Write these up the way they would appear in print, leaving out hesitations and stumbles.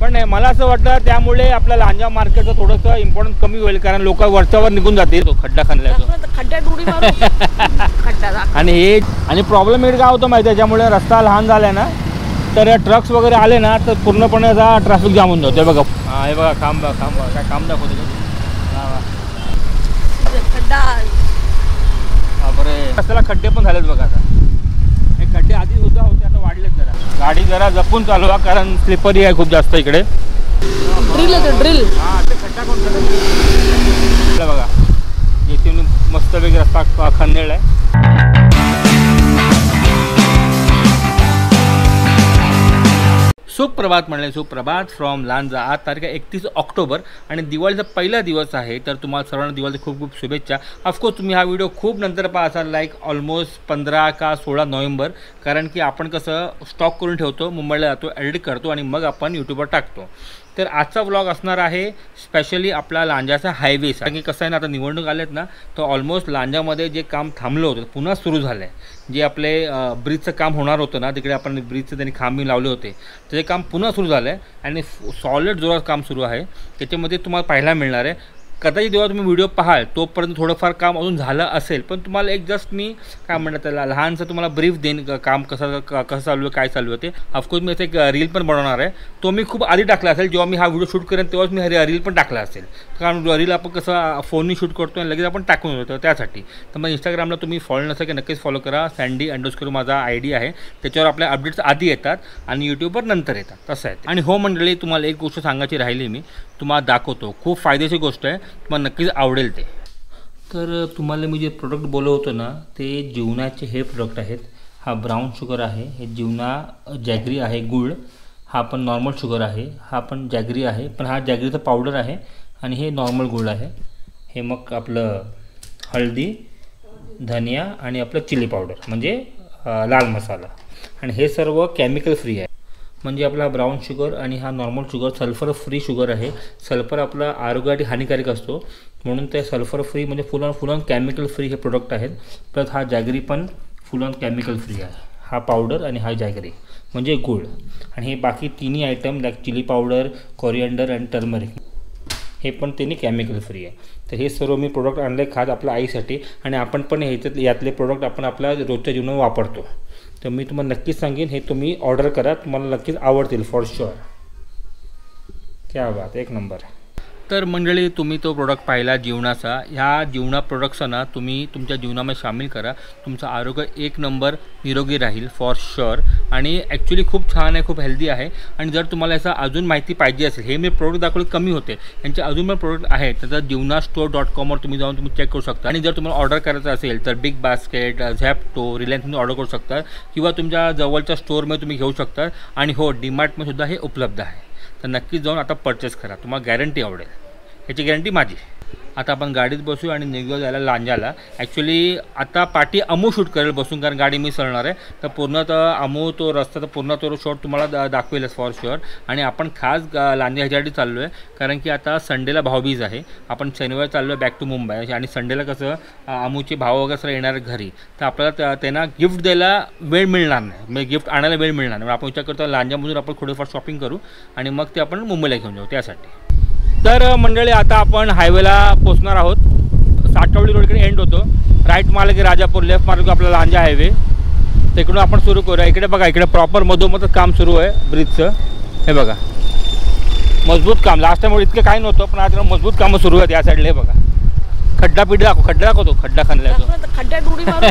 पण नाही, मला असं वाटतं त्यामुळे आपल्या लांजा मार्केटचं थोडंसं इम्पॉर्टन्स कमी होईल, कारण लोक वरच्यावर निघून जातील. तो खड्डा खाल्ला खड्ड्यात उडी मारून खड्डा आणि प्रॉब्लेम इकडे काय होतं माहिती आहे, त्यामुळे रस्ता लहान झाला ना, तर ट्रक्स वगैरे आले ना तर पूर्णपणे असा ट्रॅफिक जाम होऊन जातो. बघा हे बघा काम काय काम दाखवतो खड्डा. बरे रस्त्याला खड्डे पण झालेत बघा. आता हे खड्डे आधी सुद्धा होते, आता वाढलेत जरा. गाडी जरा जपून चालवा, कारण स्लिपरी आहे खूप जास्त इकडे. ड्रिल आहे ड्रिल. हां ते खड्डा कोण बघा, इथे मस्तपैकी रस्ता खंदेळ आहे. सुप्रभात म्हणले, सुप्रभात फ्रॉम लांजा. आज तारीख 31 ऑक्टोबर आणि दिवाळीचा पहिला दिवस आहे. तर तुम्हाला सर्वांना दिवाळीच्या खूप खूप शुभेच्छा. ऑफकोर्स तुम्ही हा व्हिडिओ खूप नंतर पाहसाल, लाईक ऑलमोस्ट 15 का 16 नोव्हेंबर, कारण की आपण कसं स्टॉक करून ठेवतो, मुंबईला जातो, एडिट करतो आणि मग आपण यूट्यूबवर टाकतो. तर आजचा व्लॉग असणार आहे स्पेशली आपला लांजाचा हायवे. कारण की कसं आहे ना, आता निवडणूक आलेत ना, तर ऑलमोस्ट लांजामध्ये जे काम थांबलं होतं पुन्हा सुरू झालं आहे. जे आपले ब्रिजचं काम होणार होतं ना, तिकडे आपण ब्रिजचं त्यांनी खांबी लावले होते, ते काम पुन्हा सुरू झालं आहे आणि सॉलिड जोरात काम सुरू आहे. त्याच्यामध्ये तुम्हाला पाहायला मिळणार आहे. कदाचित जेव्हा तुम्ही व्हिडिओ पाहाल तोपर्यंत थोडंफार काम अजून झालं असेल, पण तुम्हाला एक जस्ट मी काय म्हणतात त्याला लहानसं तुम्हाला ब्रीफ देईन, काम कसं चालू आहे, काय चालू आहे ते. ऑफकोर्स मी एक रील पण बनवणार आहे. तो मी खूप आधी टाकला असेल, जेव्हा मी हा व्हिडिओ शूट करेन तेव्हाच मी रील पण टाकला असेल, कारण रील आपण कसं फोननी शूट करतो आणि लगेच आपण टाकून होतो त्यासाठी. तर मग इंस्टाग्रामला तुम्ही फॉलो नसेल की नक्कीच फॉलो करा. सँडी__ माझा ID आहे, त्याच्यावर आपल्या अपडेट्स आधी येतात आणि यूट्यूबवर नंतर येतात, तसं आहे. आणि हो मंडळी, तुम्हाला एक गोष्ट सांगायची राहिली, मी तुम्हाला दाखवतो. खूप फायदेशीर गोष्ट आहे, तुम्हाला नक्कीच आवडेल ते. तर तुम्हाला मी जे प्रोडक्ट बोलवतो ना, ते जीवनाचे हे प्रोडक्ट आहेत. हा ब्राऊन शुगर आहे, हे जीवना जॅगरी आहे गुळ. हा पण नॉर्मल शुगर आहे, हा पण जॅगरी आहे, पण हा जॅगरीचा पावडर आहे आणि हे नॉर्मल गुळ आहे. हे मग आपलं हळदी, धनिया आणि आपलं चिली पावडर म्हणजे लाल मसाला. आणि हे सर्व केमिकल फ्री आहे. म्हणजे आपला ब्राऊन शुगर आणि हा normal sugar sulphur free sugar आहे. सल्फर आपला आरोग्यासाठी हानिकारक असतो, म्हणून ते सल्फर फ्री म्हणजे फुल ऑन केमिकल फ्री हे प्रोडक्ट आहेत. प्लस हा जॅगरी पण फुल ऑन केमिकल फ्री आहे. हा पावडर आणि हा जॅगरी म्हणजे गूळ. आणि हे बाकी तिन्ही item like chilli powder, coriander आणि टर्मरिक, हे पण तिन्ही केमिकल फ्री आहे. तर हे सर्व मी प्रोडक्ट आणले खास आपल्या आईसाठी, आणि आपण पण यातले प्रोडक्ट आपण आपल्या रोजच्या जीवनात वापरतो. तर मी तुम्हाला नक्कीच सांगेन, हे तुम्ही ऑर्डर करा, तुम्हाला नक्कीच आवडतील फॉर शुअर. क्या बात, एक नंबर. तर मंडळी, तुम्ही तो प्रोडक्ट पाहिला जीवनाचा. ह्या जीवना प्रोडक्ट्सना तुम्ही तुमच्या जीवनामध्ये सामील करा. तुमचं आरोग्य एक नंबर निरोगी राहील फॉर शुअर. आणि ॲक्च्युली खूप छान आहे, खूप हेल्दी आहे. आणि जर तुम्हाला याचा अजून माहिती पाहिजे असेल, हे मी प्रोडक्ट दाखवले कमी होते, यांचे अजून पण प्रोडक्ट आहेत. त्याचा जीवनास्टोर.com तुम्ही जाऊन तुम्ही चेक करू शकता. आणि जर तुम्हाला ऑर्डर करायचं असेल तर बिग बास्केट, झॅप्टो, रिलायन्स तुम्ही ऑर्डर करू शकता, किंवा तुमच्या जवळच्या स्टोअरमध्ये तुम्ही घेऊ शकता. आणि हो, डीमार्टमध्ये सुद्धा हे उपलब्ध आहे. तर नक्कीच जाऊन आता परचेस करा, तुम्हाला गॅरंटी आवडेल. याची गॅरंटी माझी. आता आपण गाडीत बसू आणि निघूया जायला लांजाला. ॲक्च्युली आता पाठी अमू शूट करेल बसून, कारण गाडी मी चालणार आहे. तर पूर्ण तर अमू तो रस्त्याचा पूर्ण तो शॉट तुम्हाला दाखवेलच फॉर शुअर. आणि आपण खास लांजा ह्याच्यासाठी चाललो आहे, कारण की आता संडेला भाऊबीज आहे. आपण शनिवारी चाललो आहे बॅक टू मुंबई, आणि संडेला कसं अमूचे भाव वगैरे सगळं येणार घरी, तर आपल्याला त्यांना गिफ्ट द्यायला वेळ मिळणार नाही, म्हणजे गिफ्ट आणायला वेळ मिळणार नाही. आपण विचार करतो लांजामधून आपण थोडंफार शॉपिंग करू आणि मग ते आपण मुंबईला घेऊन जाऊ त्यासाठी. तर मंडळी, आता आपण हायवेला पोचणार आहोत. साठवडी रोड इकडे एंड होतो. राईट मारलं की राजापूर, लेफ्ट मारलं की आपला लांजा हायवे. तर इकडून आपण सुरू करूया. इकडे बघा, इकडे प्रॉपर मधोमधच काम सुरू आहे ब्रिजचं. हे बघा, मजबूत काम. लास्ट टाइम इतकं काही नव्हतं, पण आता मजबूत कामं सुरू आहेत या साईडला. हे बघा, खड्डा दाखवतो, खड्डा खांदला तो खड्ड्यात उडी मारून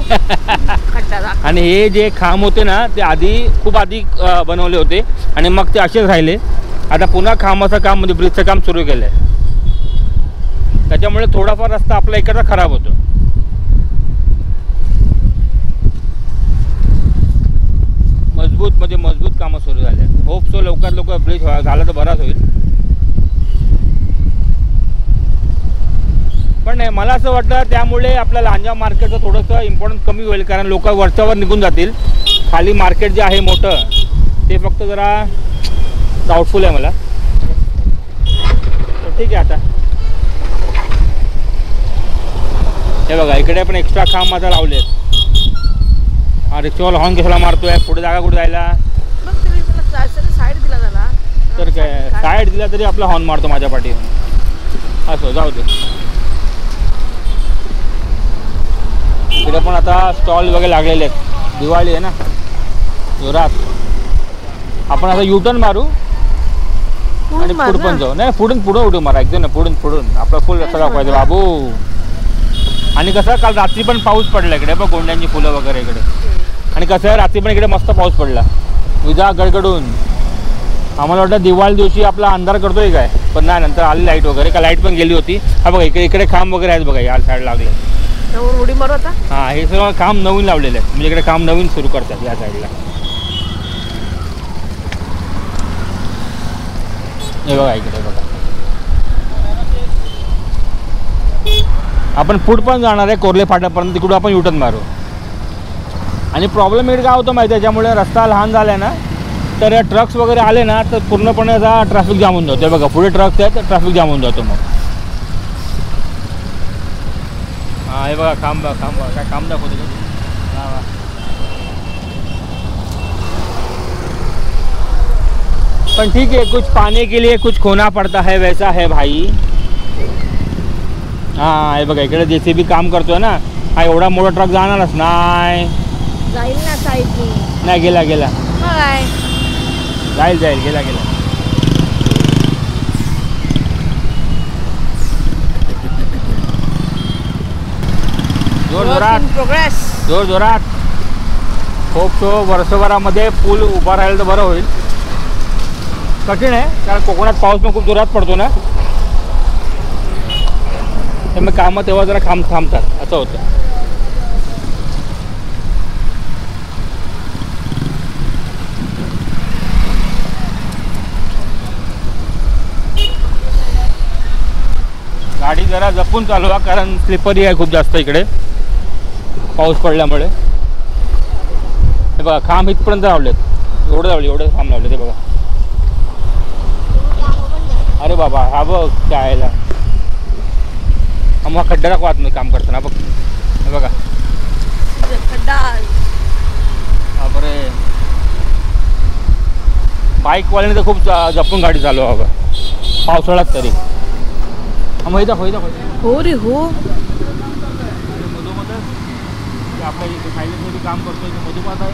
खड्डा. आणि हे जे खांब होते ना, ते खूप आधी बनवले होते आणि मग ते असेच राहिले. आता पुन्हा खांबाचं काम म्हणजे ब्रिजचं काम सुरू केलं आहे. त्याच्यामुळे थोडाफार रस्ता आपला इकडचा खराब होतो. मजबूत कामं सुरू झाले. होप सो लवकर ब्रिज झाला तर बराच होईल. पण नाही, मला असं वाटतं त्यामुळे आपल्या लांजा मार्केटचं थोडंसं इम्पॉर्टन्स कमी होईल, कारण लोक वरच्यावर निघून जातील. खाली मार्केट जे आहे मोठं, ते फक्त जरा डाऊटफुल आहे मला. ठीक आहे. आता हे बघा, इकडे पण एक्स्ट्रा खांब माझा लावले आहेत. हा, रिक्षावाला हॉर्न कशाला मारतोय? पुढे जागा कुठे जायला? साईड दिला झाला. तर तर काय साईड दिला तरी आपला हॉर्न मारतो माझ्या पाठी. असो जाऊ दे. इकडे पण आता स्टॉल वगैरे लागलेले आहेत. दिवाळी आहे ना जोरात. आपण आता युटर्न मारू आणि पुढे पण जाऊ. नाही पुढे उडी मारा एकदम ना. पुढून आपला फुल रस्ता दाखवायचा बाबू. आणि कसं काल रात्री पण पाऊस पडला इकडे बघ. गोंड्यांची फुलं वगैरे इकडे. आणि कसं आहे रात्री पण इकडे मस्त पाऊस पडला विजा गडगडून. आम्हाला वाटतं दिवाळी दिवशी आपला अंधार करतोय काय, पण नाही नंतर आली लाईट वगैरे. का लाईट पण गेली होती. हा बघा इकडे खांब वगैरे आहेत बघा. या साईड लागले. उडी मारू आता. हां हे सगळं काम नवीन लावलेलं आहे. म्हणजे इकडे काम नवीन सुरू करतात या साईडला. हे बघा इकडे बघा. आपण पुढं पण जाणार आहे कोर्ले फाट्यापर्यंत. तिकडून आपण युटर्न मारू. आणि प्रॉब्लेम इकडे काय होतं माहिती आहे, त्याच्यामुळे रस्ता लहान झाला आहे ना, तर ट्रक्स वगैरे आले ना तर पूर्णपणे असा ट्रॅफिक जाम होऊन जातो. बघा पुढे ट्रक्स आहेत तर ट्रॅफिक जाम होऊन जातो मग. हां हे बघा खांब काय काम दाखवतो. हां पण ठीक है, कुछ पाने के लिए कुछ खोना पड़ता है, वैसा है भाई. हां हे बघा इकडे JCB काम करतोय ना. हा एवढा मोठा ट्रक जाणारच नाही. जाईल ना साईडनी. नाही गेला काय जाईल गेला. जोरात खूप वर्षभरामध्ये पूल उभा राहिला तर बरं होईल. कठीण आहे कारण कोकणात पाऊस पण खूप जोरात पडतो ना, त्यामुळे कामं तेव्हा जरा थांबतात असं होतं. गाडी जरा जपून चालवा कारण स्लिपरी आहे खूप जास्त इकडे पाऊस पडल्यामुळे. हे बघा खांब इथपर्यंत लावलेत. एवढे खांब लावले ते बघा. अरे बाबा हा बघ काय आला. मग खड्डा दाखवा आतमध्ये काम करताना बघ. हे बघा खड्डा. बापरे बाईकवाल्याने तर खूप जपून गाडी चालवा बाबा पावसाळ्यात तरी. मग हो रे हो. मधोमध आपल्या इथे सायलेन्समध्ये काम करतोय मधोमध आहे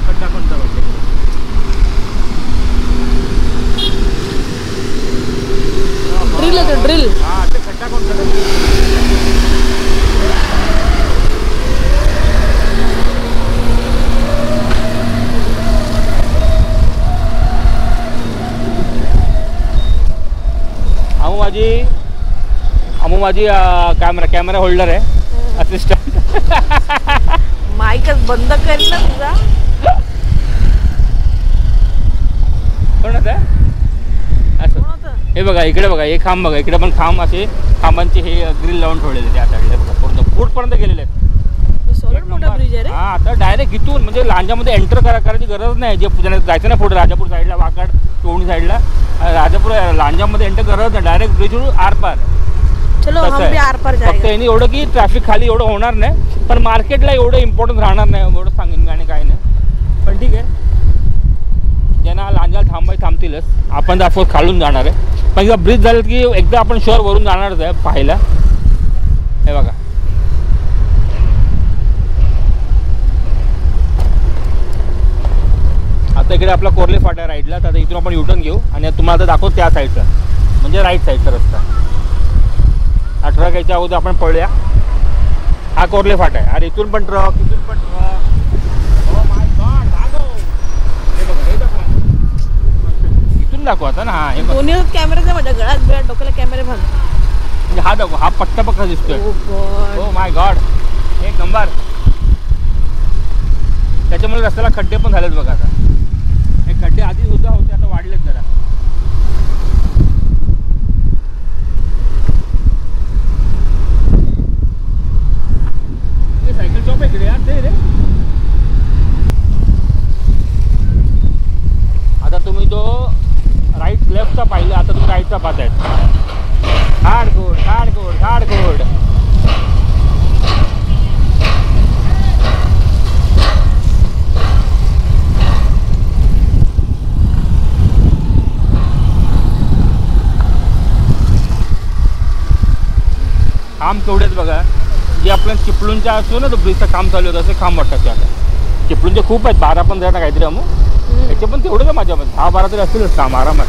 खड्डा पण चालवतो. ड्रिल. हां ते खड्डा कोण चालवतो. माझी कॅमेरा होल्डर आहे असिस्टंट. माईकच बंद कर ना तुझा. कोण होतं असं. हे बघा इकडे बघा हे खांब बघा. इकडे पण खांब असे खांबांचे हे ग्रिल लावून ठेवलेले त्या साईडला बघा. पूर्ण फूटपर्यंत गेलेले आहेत. मोठा ब्रिज आहे रे. हां आता डायरेक्ट इथून म्हणजे लांजामध्ये एंटर करायची गरज नाही. जे जायचं ना पुढे राजापूर साईडला वाकड टोणी साईडला राजापूर लांजामध्ये एंटर गरज नाही. डायरेक्ट ब्रिजवरून आरपार. चलो हम भी आर पार जाएंगे. फक्त यांनी एवढं की ट्रॅफिक खाली एवढं होणार नाही, पण मार्केटला एवढं इम्पॉर्टन्स राहणार नाही एवढं सांगेन आणि काय नाही. पण ठीक आहे ज्यांना लांजाला थांबतीलच. आपण तर ऑफकोर्स खालून जाणार आहे पण एकदा ब्रिज झालं की एकदा आपण शहर वरून जाणारच आहे पाहायला. हे बघा आता इकडे आपला कोर्ले फाटा राईटला. तर इथून आपण युटर्न घेऊ आणि तुम्हाला आता दाखवतो त्या साईडचा म्हणजे राईट साईडचा रस्ता. 18 याच्या अगोदर आपण पळूया. हा कोर्ले फाटा आहे. अरे इथून पण ट्रक इथून दाखव आता ना. हा हे दोन्ही कॅमेरे आहे माझ्या गळ्यात बिळात डोक्याला कॅमेरे भाग. म्हणजे हा दाखव. हा पट्टा पक्का दिसतोय. ओ माय गॉड एक नंबर. त्याच्यामुळे रस्त्याला खड्डे पण झालेत बघा. आता हे खड्डे आधी सुद्धा होते आता वाढलेत जरा. सायकल शॉप आहे इकडे यार ते रे. आता तुम्ही जो राईट लेफ्टचा पाहिलं आता तुम्ही राईटचा पाहताय. खाडखोड खांब केवढे आहेत बघा. जे आपल्या चिपळूणच्या असतो ना तो ब्रिजचं काम चालू होतं असे खांब वाटतात ते आता. चिपळूणचे खूप आहेत 12-15 काहीतरी अमू. याचे पण तेवढंच आहे माझ्यामध्ये 10-12 तरी असतीलच काम आरामात.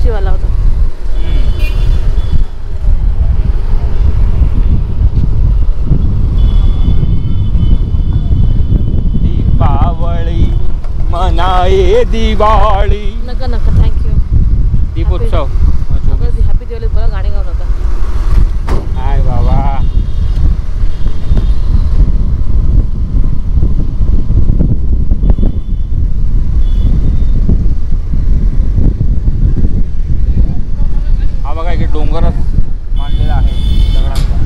वाला होता. दीपावली मनाए दिवाळी. नका नका थँक्यू. दीपोत्सव. हॅपी दिवाळी बरं गाणे गाऊन होता. हाय बाबा. बघा इकडे डोंगरच मांडलेला आहे दगडांचा.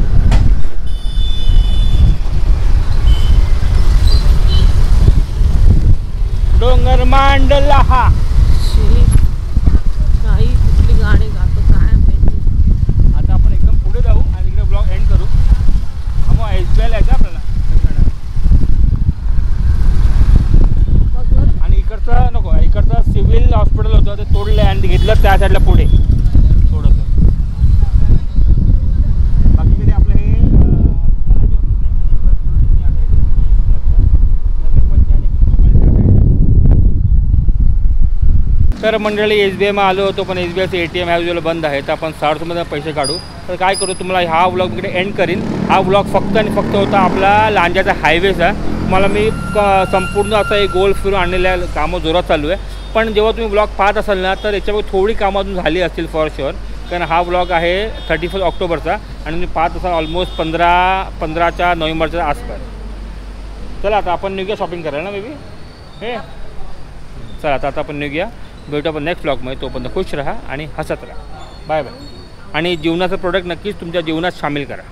डोंगर मांडला हा. काही कुठली गाणी गातो काय माहिती. आता आपण एकदम पुढे जाऊ आणि इकडे ब्लॉग एंड करू. मग SBI यायचं आपल्याला. आणि इकडचं नको, इकडचं सिव्हिल हॉस्पिटल होतं ते तोडलं आणि घेतलं त्या साईडला पुढे. तर मंडळी SBIमध्ये आलो होतो पण SBIचं ATM ह्या वेळेला बंद आहे. तर आपण 60 रुपये पैसे काढू. तर काय करू तुम्हाला हा व्लॉग इकडे एंड करीन. हा व्लॉग फक्त आणि फक्त होता आपला लांजाचा हायवेचा. तुम्हाला मी संपूर्ण असं एक गोल फिरून आणलेल्या कामं जोरात चालू आहे. पण जेव्हा तुम्ही व्लॉग पाहत असाल ना तर याच्यावर थोडी कामं अजून झाली असतील फॉर शुअर. कारण हा व्लॉग आहे 31 ऑक्टोबरचा आणि तुम्ही पाहत असाल ऑलमोस्ट 15 नोव्हेंबरच्या आसपास. चला आता आपण निघूया शॉपिंग करायला ना बेबी. हे चला आता आपण निघूया. भेटू आपण नेक्स्ट व्लॉगमध्ये. तोपर्यंत खुश राहा आणि हसत राहा. Bye bye. आणि जीवनाचं प्रोडक्ट नक्कीच तुमच्या जीवनात सामील करा.